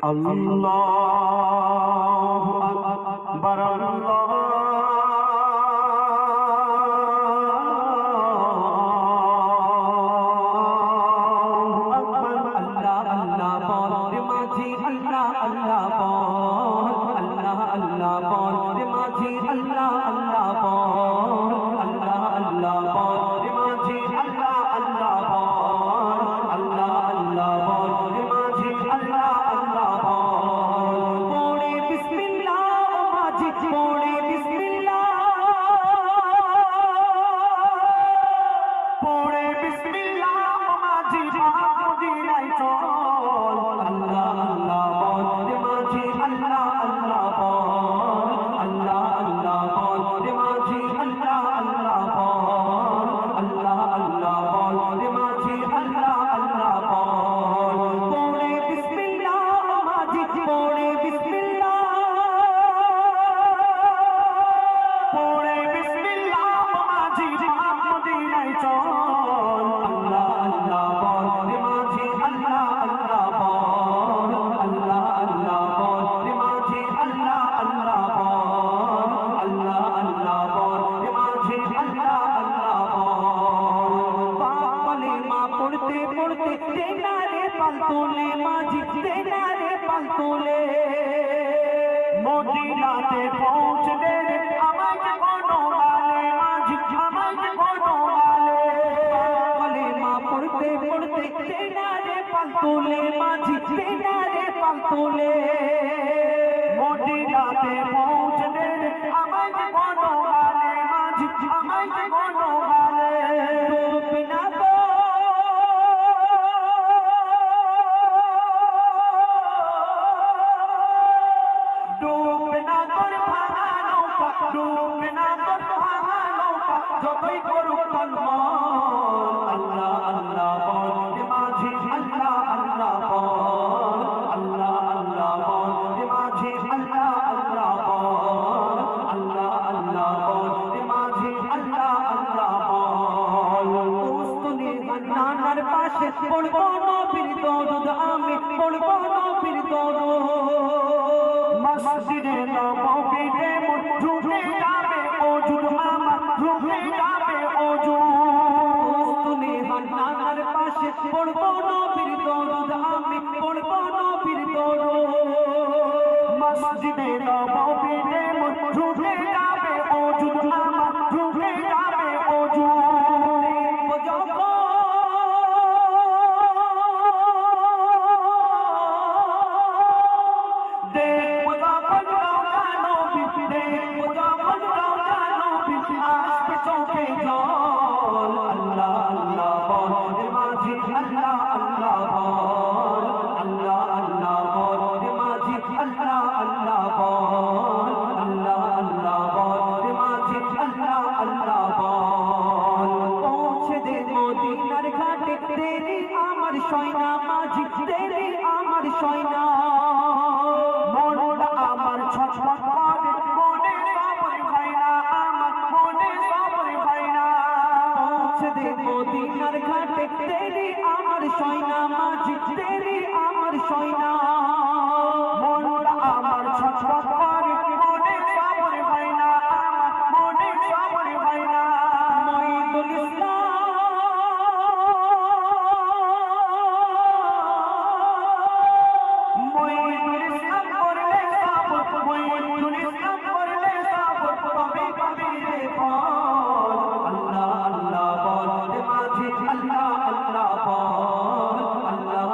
আল্লাহু আকবার আল্লাহু আকবার। আল্লাহ আল্লাহ বল মাঝি, আল্লাহ আল্লাহ বল, আল্লাহ আল্লাহ বল মাঝি, আল্লাহ আল্লাহ বল, আল্লাহ আল্লাহ বল মাঝি, আল্লাহ আল্লাহ বল, আল্লাহ আল্লাহ বল মাঝি, আল্লাহ আল্লাহ বল। পড়ে বিসমিল্লাহ মাঝি, পড়ে বিসমিল্লাহ, পড়ে বিসমিল্লাহ মাঝি, মদিনায় চল। আল্লাহ আল্লাহ বল মাঝি, আল্লাহ আল্লাহ বল, আল্লাহ আল্লাহ বল মাঝি, আল্লাহ আল্লাহ বল, আল্লাহ আল্লাহ বল মাঝি, আল্লাহ আল্লাহ বল। পড়ে বিসমিল্লাহ মাঝি, পড়ে বিসমিল্লাহ, পড়ে বিসমিল্লাহ মাঝি, মদিনায় চল। আল্লাহ আল্লাহ বল মাঝি, আল্লাহ আল্লাহ বল, আল্লাহ আল্লাহ বল মাঝি, আল্লাহ আল্লাহ বল, আল্লাহ আল্লাহ বল মাঝি, আল্লাহ আল্লাহ বল। পালে মা পড়তে পড়তে তেনারে পাল তোলে মাঝি, তেনারে পাল তোলে। মদিনাতে পৌঁছলে আমায় কোনো গালে মাঝি, আমায় কোনো গালে। পালে মা পড়তে পড়তে তেনারে পাল তোলে মাঝি, তেনারে পাল তোলে। মদিনাতে পৌঁছলে আমায় কোনো গালে মাঝি, আমায় কোনো গালে। বিনা তো ডুবে না তোর ভাঙা নৌকা, ডুবে না তোর ভাঙা নৌকা, যতই করুক টলমল। আল্লাহ আল্লাহ বল মাঝি, আল্লাহ আল্লাহ বল, আল্লাহ আল্লাহ বল মাঝি, আল্লাহ আল্লাহ বল, আল্লাহ আল্লাহ বল মাঝি, আল্লাহ আল্লাহ বল। উস্তুনি নানার পাশে পড়বো নবীর দরুদ, আমি পড়বো নবীর দরুদ। মসজিদে নববীতে মোর ঢুকে যাবে ওজুদ, আমার ঢুকে যাবে ওজুদ। তুমি নানার পাশে পড়বো নবীর দরুদ, আমি পড়বো নবীর দরুদ। মসজিদে নববীতে মোর ঢুকে যাবে ওজুদ, আমার ঢুকে যাবে ওজুদ। দেখবো যখন রওজা নবী, দেখবো যখন রওজা নবী, আসবে চোখে জল। আল্লাহ আল্লাহ বল মাঝি, আল্লাহ আল্লাহ বল, আল্লাহ আল্লাহ বল মাঝি, আল্লাহ আল্লাহ বল, আল্লাহ আল্লাহ বল মাঝি, আল্লাহ আল্লাহ বল। পৌঁছে দে মদিনার ঘাটে তেরি আমার সয়না মাঝি, তেরি আমার সয়না। মনটা আমার ছটফট করে, মনে সবর হয় না আমার, মনে সবর হয় না। পৌঁছে দে মদিনার ঘাটে তেরি আমার সয়না মাঝি, তেরি আমার সয়না। মনটা আমার ছটফট করে, মনে সবর হয় না আমার, মনে সবর হয় না। মঈদুল ইসলাম, মঈদুল ইসলাম করলে সবর, মঈদুল ইসলাম করলে সবর, তবে পাবি রে ফল। আল্লাহ আল্লাহ বল মাঝি, আল্লাহ আল্লাহ বল, আল্লাহ